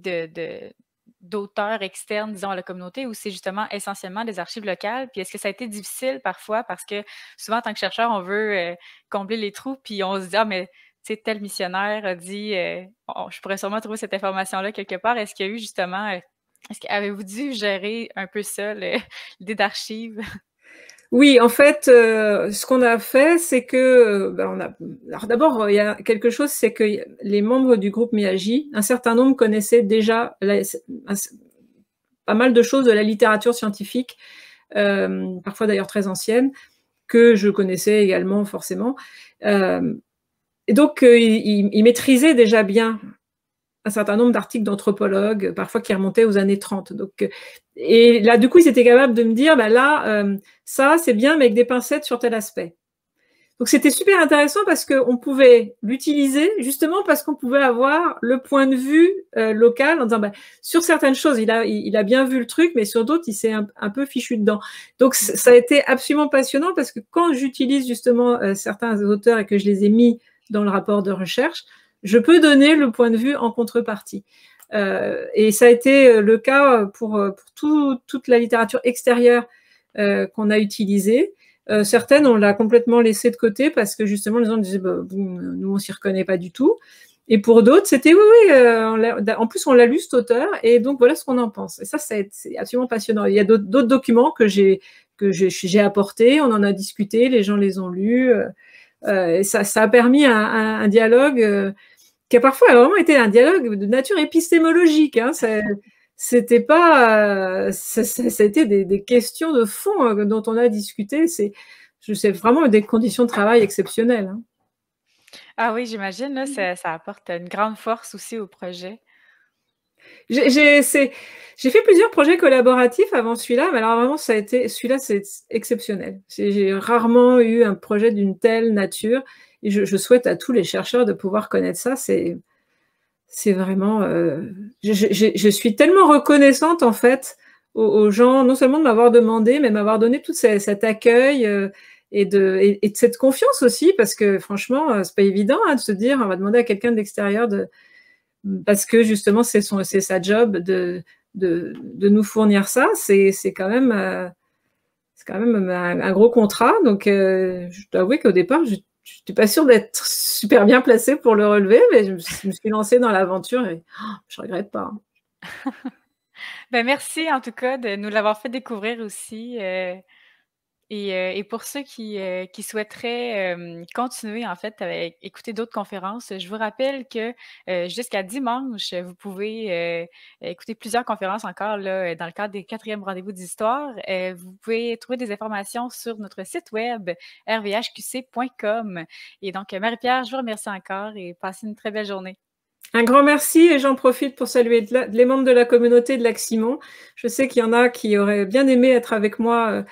d'auteurs externes, disons, à la communauté, ou c'est justement essentiellement des archives locales? Puis est-ce que ça a été difficile parfois? Parce que souvent, en tant que chercheur, on veut combler les trous, puis on se dit, ah, mais tu sais, tel missionnaire a dit, je pourrais sûrement trouver cette information-là quelque part. Est-ce qu'il y a eu justement, avez-vous dû gérer un peu ça, l'idée d'archives? Oui, en fait, ce qu'on a fait, c'est que, alors d'abord, il y a quelque chose, c'est que les membres du groupe Miyagi, un certain nombre connaissaient déjà pas mal de choses de la littérature scientifique, parfois d'ailleurs très ancienne, que je connaissais également forcément. Et donc, ils maîtrisaient déjà bien un certain nombre d'articles d'anthropologues, parfois qui remontaient aux années 30. Donc, et là, du coup, ils étaient capables de me dire, ça, c'est bien, mais avec des pincettes sur tel aspect. Donc, c'était super intéressant parce qu'on pouvait l'utiliser justement parce qu'on pouvait avoir le point de vue local en disant, sur certaines choses, il a bien vu le truc, mais sur d'autres, il s'est un peu fichu dedans. Donc, ça a été absolument passionnant parce que quand j'utilise justement certains auteurs et que je les ai mis dans le rapport de recherche, je peux donner le point de vue en contrepartie. Et ça a été le cas pour toute la littérature extérieure qu'on a utilisée. Certaines, on l'a complètement laissé de côté parce que justement, les gens disaient bah, nous, on s'y reconnaît pas du tout. Et pour d'autres, c'était oui, en plus, on l'a lu cet auteur, et donc voilà ce qu'on en pense. Et ça, c'est absolument passionnant. Il y a d'autres documents que j'ai apportés, on en a discuté, les gens les ont lus. Et ça a permis un dialogue qui a parfois vraiment été un dialogue de nature épistémologique. Hein. C'était pas, ça a été des questions de fond dont on a discuté. C'est vraiment des conditions de travail exceptionnelles. Hein. Ah oui, j'imagine, là, ça apporte une grande force aussi au projet. J'ai fait plusieurs projets collaboratifs avant celui-là, mais alors vraiment, celui-là, c'est exceptionnel. J'ai rarement eu un projet d'une telle nature, et je souhaite à tous les chercheurs de pouvoir connaître ça. C'est vraiment, je suis tellement reconnaissante en fait aux gens, non seulement de m'avoir demandé, mais m'avoir donné tout cet accueil et de cette confiance aussi, parce que franchement, c'est pas évident hein, de se dire, on va demander à quelqu'un de l'extérieur parce que justement c'est sa job de nous fournir ça. C'est quand même un gros contrat. Donc je dois avouer qu'au départ, je n'étais pas sûre d'être super bien placée pour le relever, mais je me suis lancée dans l'aventure et je regrette pas. Ben, merci en tout cas de nous l'avoir fait découvrir aussi, et pour ceux qui souhaiteraient, continuer en fait avec écouter d'autres conférences, je vous rappelle que, jusqu'à dimanche, vous pouvez, écouter plusieurs conférences encore là, dans le cadre des 4e rendez-vous d'histoire. Vous pouvez trouver des informations sur notre site web rvhqc.com. Et donc Marie-Pierre, je vous remercie encore et passez une très belle journée. Un grand merci, et j'en profite pour saluer les membres de la communauté de Lac-Simon. Je sais qu'il y en a qui auraient bien aimé être avec moi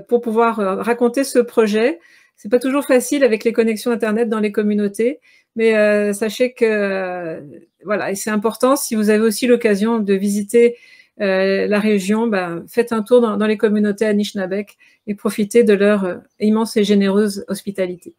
pour pouvoir raconter ce projet. C'est pas toujours facile avec les connexions Internet dans les communautés, mais sachez que voilà, et c'est important, si vous avez aussi l'occasion de visiter la région, faites un tour dans les communautés Anishinaabeg et profitez de leur immense et généreuse hospitalité.